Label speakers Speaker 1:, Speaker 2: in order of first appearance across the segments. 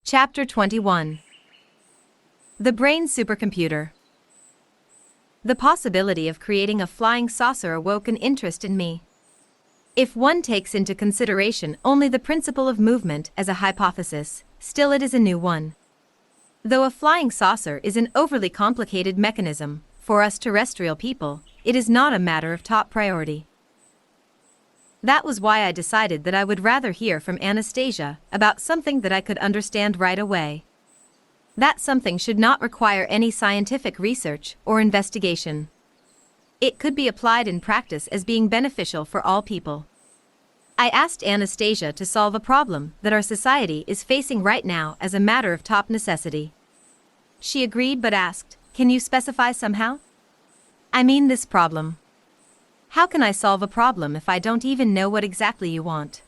Speaker 1: Chapter 21. The Brain Supercomputer. The possibility of creating a flying saucer awoke an interest in me. If one takes into consideration only the principle of movement as a hypothesis, still it is a new one. Though a flying saucer is an overly complicated mechanism, for us terrestrial people, it is not a matter of top priority. That was why I decided that I would rather hear from Anastasia about something that I could understand right away. That something should not require any scientific research or investigation. It could be applied in practice as being beneficial for all people. I asked Anastasia to solve a problem that our society is facing right now as a matter of top necessity. She agreed but asked, "Can you specify somehow?" I mean this problem. How can I solve a problem if I don't even know what exactly you want?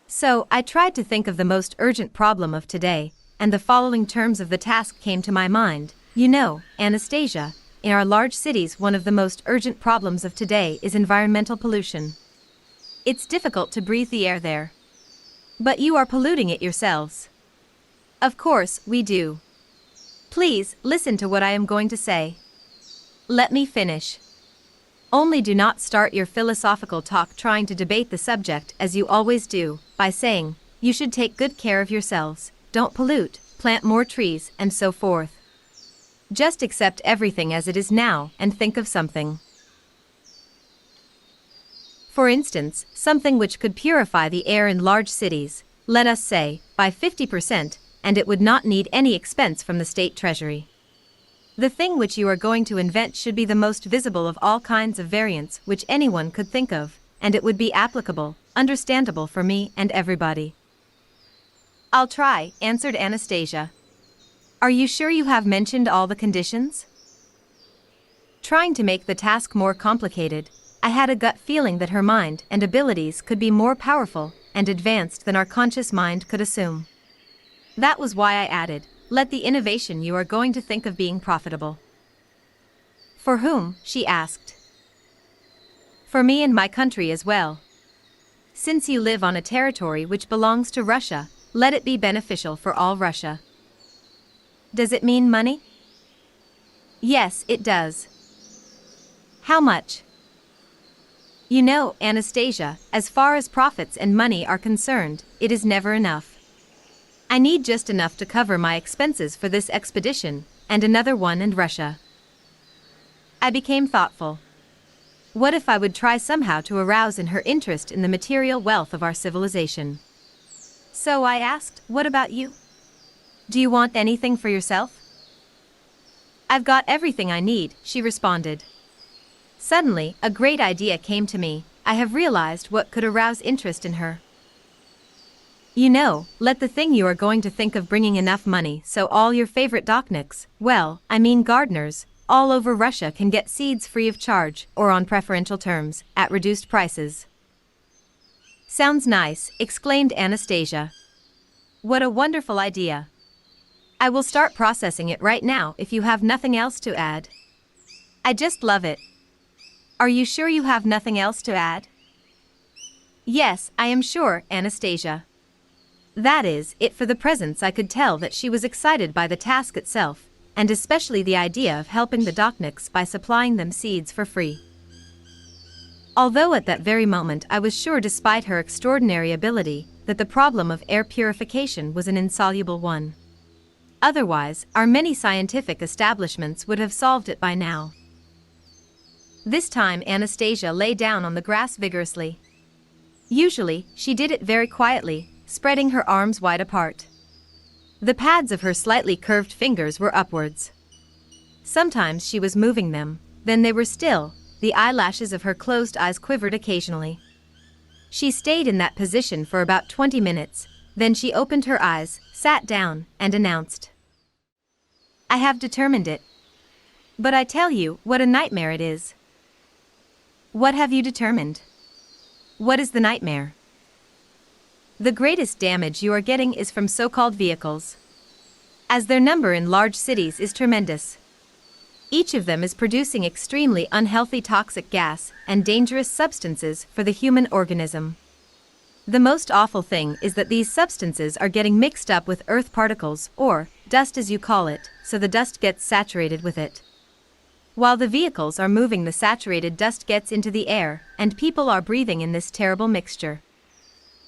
Speaker 1: So, I tried to think of the most urgent problem of today, and the following terms of the task came to my mind. You know, Anastasia, in our large cities one of the most urgent problems of today is environmental pollution. It's difficult to breathe the air there. But you are polluting it yourselves. Of course, we do. Please, listen to what I am going to say. Let me finish. Only do not start your philosophical talk trying to debate the subject as you always do, by saying, you should take good care of yourselves, don't pollute, plant more trees, and so forth. Just accept everything as it is now and think of something. For instance, something which could purify the air in large cities, let us say, by 50%, and it would not need any expense from the state treasury. The thing which you are going to invent should be the most visible of all kinds of variants which anyone could think of, and it would be applicable, understandable for me and everybody. I'll try, answered Anastasia. Are you sure you have mentioned all the conditions? Trying to make the task more complicated, I had a gut feeling that her mind and abilities could be more powerful and advanced than our conscious mind could assume. That was why I added, let the innovation you are going to think of being profitable. For whom? She asked. For me and my country as well. Since you live on a territory which belongs to Russia, let it be beneficial for all Russia. Does it mean money? Yes, it does. How much? You know, Anastasia, as far as profits and money are concerned, it is never enough. I need just enough to cover my expenses for this expedition, and another one in Russia. I became thoughtful. What if I would try somehow to arouse in her interest in the material wealth of our civilization? So I asked, what about you? Do you want anything for yourself? I've got everything I need, she responded. Suddenly, a great idea came to me. I have realized what could arouse interest in her. You know, let the thing you are going to think of bringing enough money so all your favorite dochniks, well, I mean gardeners, all over Russia can get seeds free of charge or on preferential terms, at reduced prices. Sounds nice, exclaimed Anastasia. What a wonderful idea. I will start processing it right now if you have nothing else to add. I just love it. Are you sure you have nothing else to add? Yes, I am sure, Anastasia. That is, it for the present. I could tell that she was excited by the task itself, and especially the idea of helping the dochniks by supplying them seeds for free. Although at that very moment I was sure, despite her extraordinary ability, that the problem of air purification was an insoluble one. Otherwise, our many scientific establishments would have solved it by now. This time Anastasia lay down on the grass vigorously. Usually, she did it very quietly, spreading her arms wide apart. The pads of her slightly curved fingers were upwards. Sometimes she was moving them, then they were still, the eyelashes of her closed eyes quivered occasionally. She stayed in that position for about 20 minutes, then she opened her eyes, sat down, and announced, I have determined it. But I tell you, what a nightmare it is. What have you determined? What is the nightmare? The greatest damage you are getting is from so-called vehicles. As their number in large cities is tremendous. Each of them is producing extremely unhealthy toxic gas and dangerous substances for the human organism. The most awful thing is that these substances are getting mixed up with earth particles, or dust as you call it, so the dust gets saturated with it. While the vehicles are moving, the saturated dust gets into the air, and people are breathing in this terrible mixture.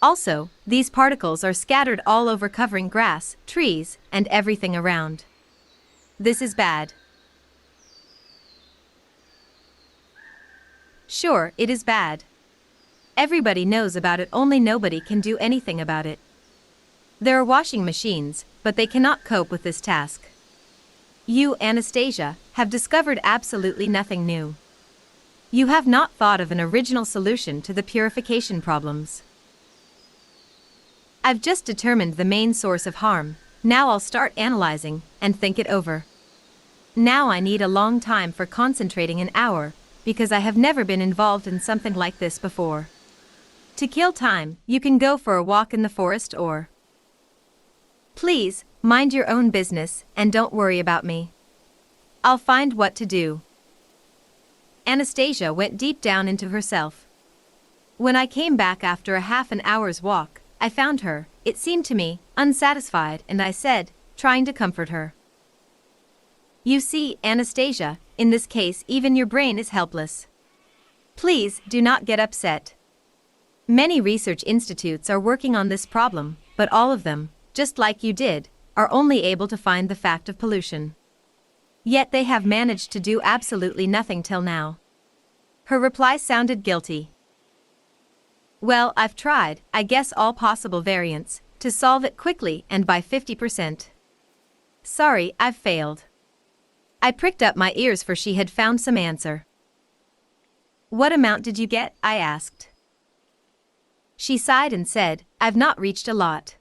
Speaker 1: Also, these particles are scattered all over, covering grass, trees, and everything around. This is bad. Sure, it is bad. Everybody knows about it, only nobody can do anything about it. There are washing machines, but they cannot cope with this task. You, Anastasia, have discovered absolutely nothing new. You have not thought of an original solution to the purification problems. I've just determined the main source of harm. Now I'll start analyzing and think it over. Now I need a long time for concentrating, an hour, because I have never been involved in something like this before. To kill time, you can go for a walk in the forest or... Please, mind your own business and don't worry about me. I'll find what to do. Anastasia went deep down into herself. When I came back after a half an hour's walk, I found her, it seemed to me, unsatisfied, and I said, trying to comfort her. You see, Anastasia, in this case even your brain is helpless. Please do not get upset. Many research institutes are working on this problem, but all of them, just like you did, are only able to find the fact of pollution. Yet they have managed to do absolutely nothing till now. Her reply sounded guilty. Well, I've tried, I guess all possible variants, to solve it quickly and by 50%. Sorry, I've failed. I pricked up my ears, for she had found some answer. What amount did you get? I asked. She sighed and said, I've not reached a lot.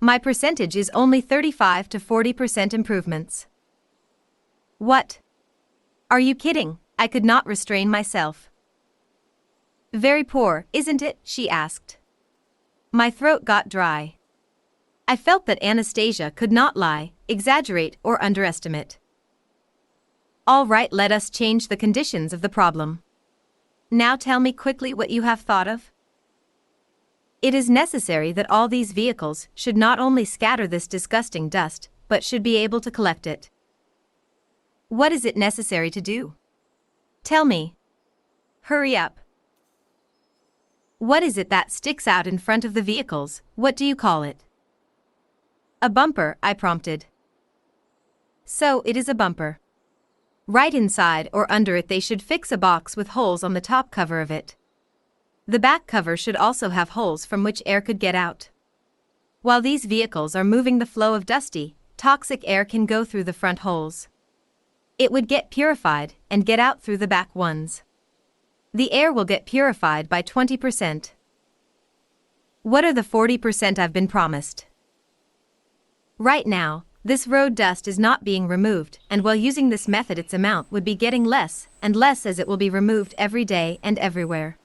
Speaker 1: My percentage is only 35 to 40% improvements. What? Are you kidding? I could not restrain myself. Very poor, isn't it? She asked. My throat got dry. I felt that Anastasia could not lie, exaggerate, or underestimate. All right, let us change the conditions of the problem. Now tell me quickly what you have thought of. It is necessary that all these vehicles should not only scatter this disgusting dust, but should be able to collect it. What is it necessary to do? Tell me. Hurry up. What is it that sticks out in front of the vehicles? What do you call it? A bumper, I prompted. So it is a bumper. Right inside or under it they should fix a box with holes on the top cover of it. The back cover should also have holes from which air could get out. While these vehicles are moving, the flow of dusty, toxic air can go through the front holes. It would get purified and get out through the back ones. The air will get purified by 20%. What are the 40% I've been promised? Right now, this road dust is not being removed, and while using this method its amount would be getting less and less as it will be removed every day and everywhere.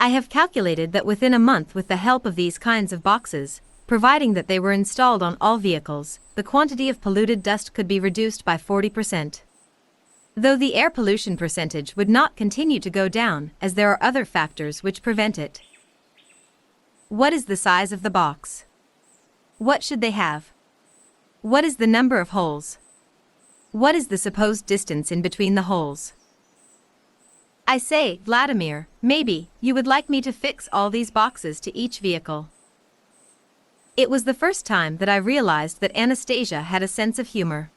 Speaker 1: I have calculated that within a month, with the help of these kinds of boxes, providing that they were installed on all vehicles, the quantity of polluted dust could be reduced by 40%. Though the air pollution percentage would not continue to go down, as there are other factors which prevent it. What is the size of the box? What should they have? What is the number of holes? What is the supposed distance in between the holes? I say, Vladimir, maybe you would like me to fix all these boxes to each vehicle. It was the first time that I realized that Anastasia had a sense of humor.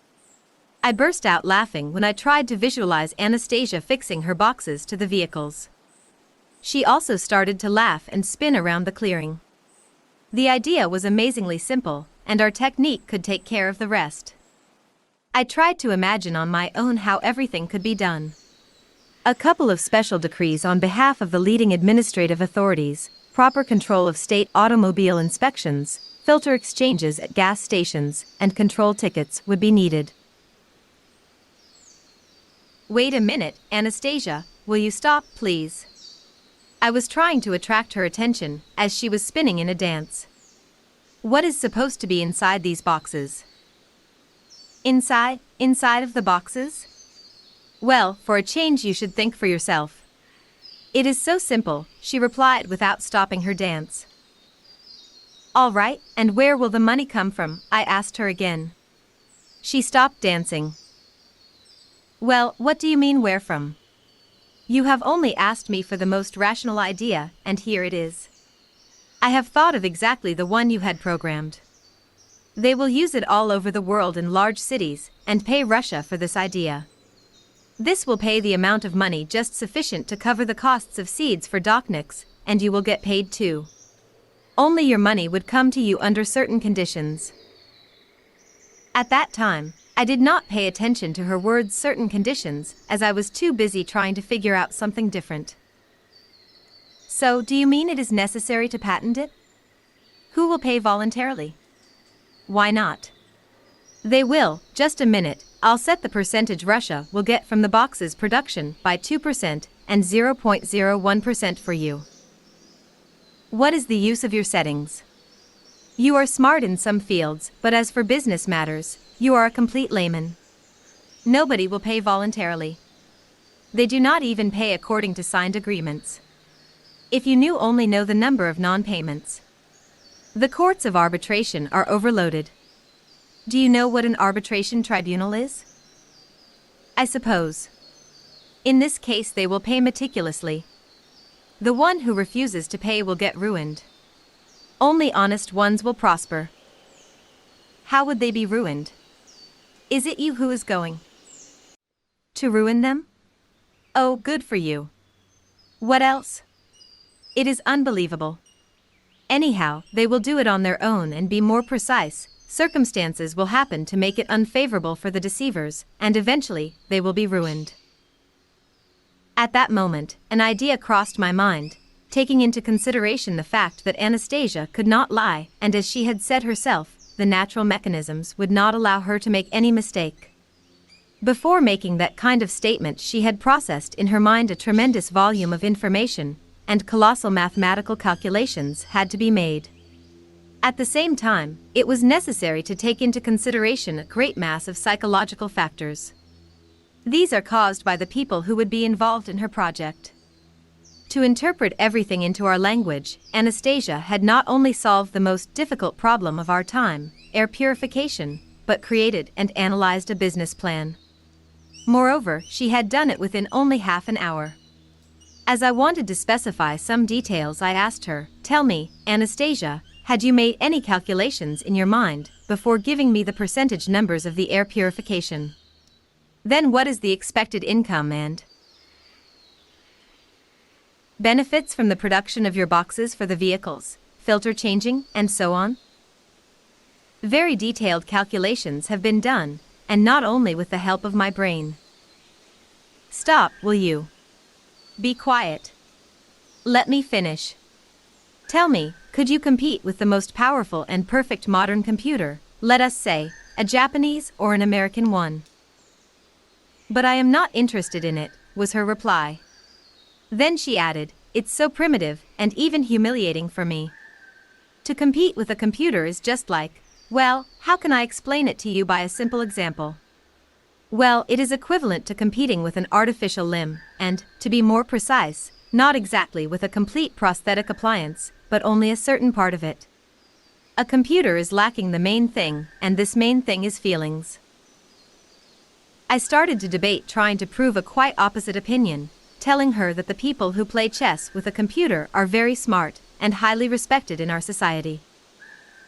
Speaker 1: I burst out laughing when I tried to visualize Anastasia fixing her boxes to the vehicles. She also started to laugh and spin around the clearing. The idea was amazingly simple, and our technique could take care of the rest. I tried to imagine on my own how everything could be done. A couple of special decrees on behalf of the leading administrative authorities, proper control of state automobile inspections, filter exchanges at gas stations, and control tickets would be needed. Wait a minute, Anastasia, will you stop, please? I was trying to attract her attention as she was spinning in a dance. What is supposed to be inside these boxes? Inside of the boxes? Well, for a change you should think for yourself. It is so simple, she replied without stopping her dance. All right, and where will the money come from? I asked her again. She stopped dancing. Well, what do you mean where from? You have only asked me for the most rational idea, and here it is. I have thought of exactly the one you had programmed. They will use it all over the world in large cities, and pay Russia for this idea. This will pay the amount of money just sufficient to cover the costs of seeds for Dochniks, and you will get paid too. Only your money would come to you under certain conditions. At that time, I did not pay attention to her words certain conditions, as I was too busy trying to figure out something different. So, do you mean it is necessary to patent it? Who will pay voluntarily? Why not? They will, just a minute, I'll set the percentage Russia will get from the box's production by 2% and 0.01% for you. What is the use of your settings? You are smart in some fields, but as for business matters, you are a complete layman. Nobody will pay voluntarily. They do not even pay according to signed agreements. If you knew only know the number of non-payments. The courts of arbitration are overloaded. Do you know what an arbitration tribunal is? I suppose. In this case they will pay meticulously. The one who refuses to pay will get ruined. Only honest ones will prosper. How would they be ruined? Is it you who is going to ruin them? Oh, good for you. What else? It is unbelievable. Anyhow, they will do it on their own and be more precise. Circumstances will happen to make it unfavorable for the deceivers, and eventually, they will be ruined. At that moment, an idea crossed my mind, taking into consideration the fact that Anastasia could not lie, and as she had said herself, the natural mechanisms would not allow her to make any mistake. Before making that kind of statement, she had processed in her mind a tremendous volume of information, and colossal mathematical calculations had to be made. At the same time, it was necessary to take into consideration a great mass of psychological factors. These are caused by the people who would be involved in her project. To interpret everything into our language, Anastasia had not only solved the most difficult problem of our time, air purification, but created and analyzed a business plan. Moreover, she had done it within only half an hour. As I wanted to specify some details, I asked her, "Tell me, Anastasia, had you made any calculations in your mind before giving me the percentage numbers of the air purification? Then what is the expected income and benefits from the production of your boxes for the vehicles, filter changing, and so on?" Very detailed calculations have been done, and not only with the help of my brain. Stop, will you? Be quiet. Let me finish. Tell me, could you compete with the most powerful and perfect modern computer, let us say, a Japanese or an American one? But I am not interested in it, was her reply. Then she added, "It's so primitive and even humiliating for me. To compete with a computer is just like, well, how can I explain it to you by a simple example? Well, it is equivalent to competing with an artificial limb, and, to be more precise, not exactly with a complete prosthetic appliance, but only a certain part of it. A computer is lacking the main thing, and this main thing is feelings." I started to debate, trying to prove a quite opposite opinion, telling her that the people who play chess with a computer are very smart and highly respected in our society.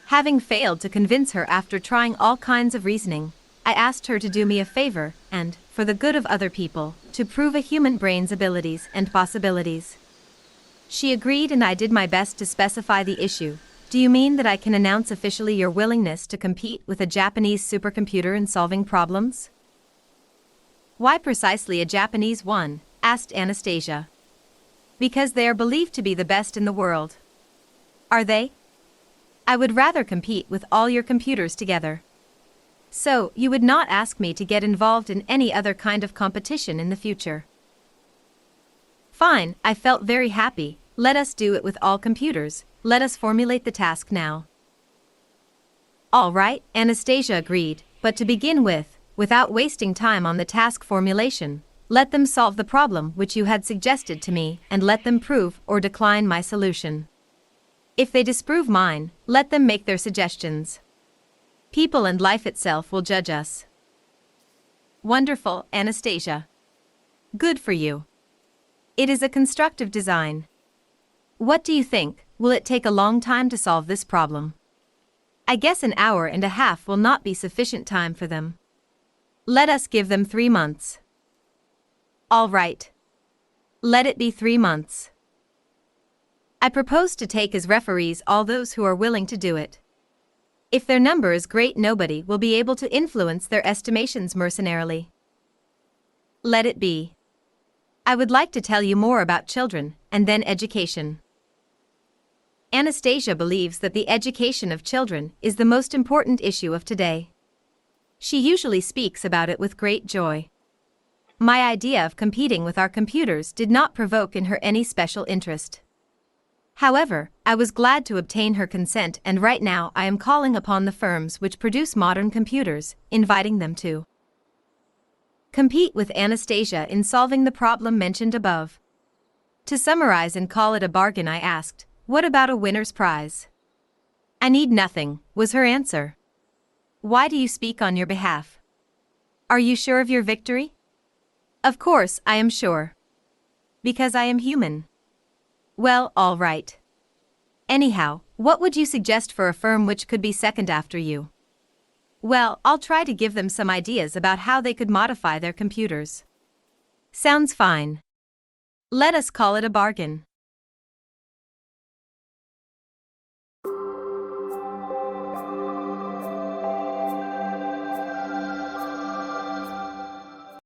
Speaker 1: Having failed to convince her after trying all kinds of reasoning, I asked her to do me a favor and, for the good of other people, to prove a human brain's abilities and possibilities. She agreed, and I did my best to specify the issue. "Do you mean that I can announce officially your willingness to compete with a Japanese supercomputer in solving problems?" "Why precisely a Japanese one?" asked Anastasia. "Because they are believed to be the best in the world." "Are they?" "I would rather compete with all your computers together." "So, you would not ask me to get involved in any other kind of competition in the future?" "Fine," I felt very happy. "Let us do it with all computers. Let us formulate the task now." "All right," Anastasia agreed, "but to begin with, without wasting time on the task formulation, Let them solve the problem which you had suggested to me, and let them prove or decline my solution. If they disprove mine, let them make their suggestions. People and life itself will judge us. Wonderful, Anastasia. Good for you. It is a constructive design. What do you think? Will it take a long time to solve this problem? I guess an hour and a half will not be sufficient time for them. Let us give them 3 months. All right. Let it be 3 months. I propose to take as referees all those who are willing to do it. If their number is great, nobody will be able to influence their estimations mercenarily. Let it be. I would like to tell you more about children, and then education. Anastasia believes that the education of children is the most important issue of today. She usually speaks about it with great joy. My idea of competing with our computers did not provoke in her any special interest. However, I was glad to obtain her consent, and right now I am calling upon the firms which produce modern computers, inviting them to compete with Anastasia in solving the problem mentioned above. To summarize and call it a bargain, I asked, "What about a winner's prize?" "I need nothing," was her answer. "Why do you speak on your behalf? Are you sure of your victory?" "Of course I am sure. Because I am human." "Well, all right. Anyhow, what would you suggest for a firm which could be second after you?" "Well, I'll try to give them some ideas about how they could modify their computers." "Sounds fine. Let us call it a bargain."